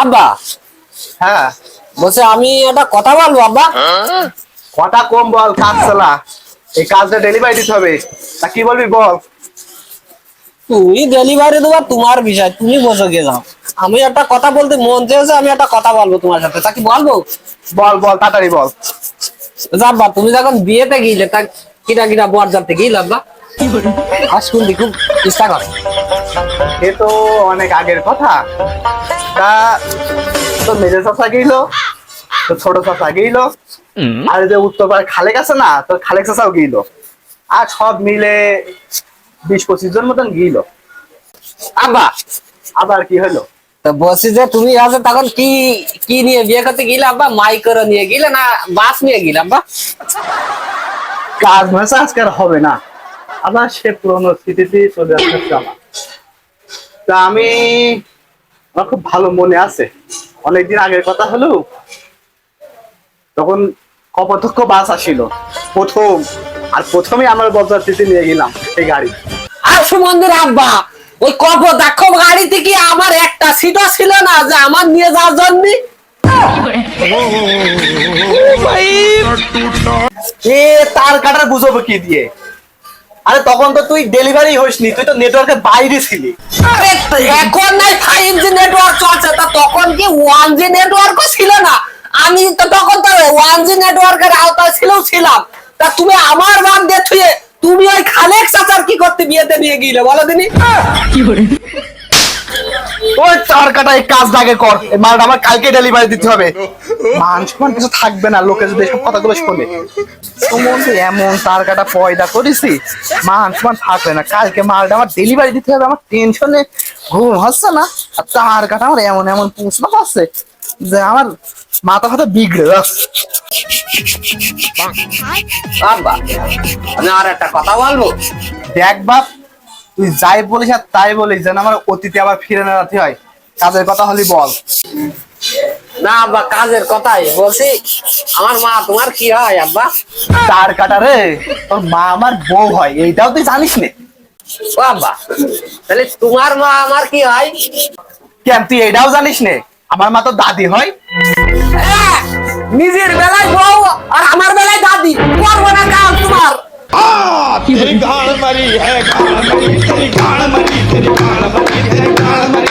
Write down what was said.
আব্বা, হ্যাঁ বলছে আমি একটা কথা বলবো আব্বা। কথা কম বল, কাজ চালা। এই কাজটা ডেলিভারি দিতে হবে। তা কি বলবি বল। তুমি ডেলিভারি দেবা, তোমার বিষয়, তুমি বসে গিয়ে যাও। আমি একটা কথা বলতে মন চেয়েছে, আমি একটা কথা বলবো তোমার সাথে, তা কি বলবো? বল বল তাড়াতাড়ি বল। আব্বা, তুমি যখন বিয়েতে গিয়েছিলে, তা কিনা কিনা বর যাতে গিয়ে আব্বা আজকুন খুব চেষ্টা কর। এ তো অনেক আগের কথা। তা তো মেজে চাষা গেল, তো ছোট চাষা গেল, আর যে উত্তরপাড়ার খালেক আছে না, তো খালেক চাষাও গেল। আর সব মিলে 20-25 জন মতন গেল। আব্বা, আবার কি হলো? তো বলছি যে তুমি আছে তখন কি কি নিয়ে বিয়ে করতে গেলে আব্বা? মাইক করে নিয়ে গেলে না বাস নিয়ে গেলে আব্বা? কাজ মাসে আজকে আর হবে না, আবার সে পুরোনো স্মৃতিতে চলে আসছে আমার। তা আমার খুব ভালো মনে আছে, অনেকদিন আগের কথা হলো। তখন কপোতাক্ষ বাস আসিল প্রথমে আমার বরযাত্রীতে নিয়ে গেলাম এই গাড়ি। আর সুমন্দির আব্বা, ওই কপোতাক্ষ গাড়িতে কি আমার একটা সিটও ছিল না যে আমার নিয়ে যাওয়ার জন্য? এ তার কাটার বুঝবো কি দিয়ে? আরে তখন তো তুই ডেলিভারি হইসনি, তুই তো নেটওয়ার্কের বাইরে ছিলি। আরে এখন নাই 5G নেটওয়ার্ক চলছে, তা তখন কি 1G নেটওয়ার্কও ছিল না? আমি তো তখন তো 1G নেটওয়ার্কের আওতায় ছিলাম। তা তুমি আমার বাদ দিয়ে থুয়ে তুমি ওই খালেক চাচার কি করতে বিয়েতে নিয়ে গিয়েছিলে বলো দিনি? ওই তার কাটায় কাজ আগে কর, এই মালটা আমার কালকে ডেলিভারি দিতে হবে। মান সম্মান কিছু থাকবে না, লোকে যদি এসব কথাগুলো শোনে। সম্বন্ধে এমন তার কাটা পয়দা করেছি, মান সম্মান থাকবে না। কালকে মালটা আমার ডেলিভারি দিতে হবে, আমার টেনশনে ঘুম হচ্ছে না। আর তার কাটা আমার এমন এমন প্রশ্ন পাচ্ছে যে আমার মাথা ফাতা বিগড়ে যাচ্ছে। আব্বা, আমি আর একটা কথা বলবো। দেখ বাপ, তুই যাই বলিস আর তাই বলিস, যেন আমার অতীতে আবার ফিরে না যেতে হয়। কাজের কথা হলি বল। না আব্বা, কাজের কথাই বলছি। আমার মা তোমার কি হয় আব্বা? তার কাটা রে, তোর মা আমার বউ হয়, এইটাও তুই জানিস নে? ও আব্বা, তাহলে তোমার মা আমার কি হয়? কেন তুই এটাও জানিস নে? আমার মা তো দাদি হয়। নিজের বেলায় বউ আর আমার বেলায় দাদি, করবো না কাজ তোমার। तेरी गाड़ मरी है, गाड़ मरी, तेरी गाड़ मरी, तेरी गाड़ मरी है, गाड़ मरी।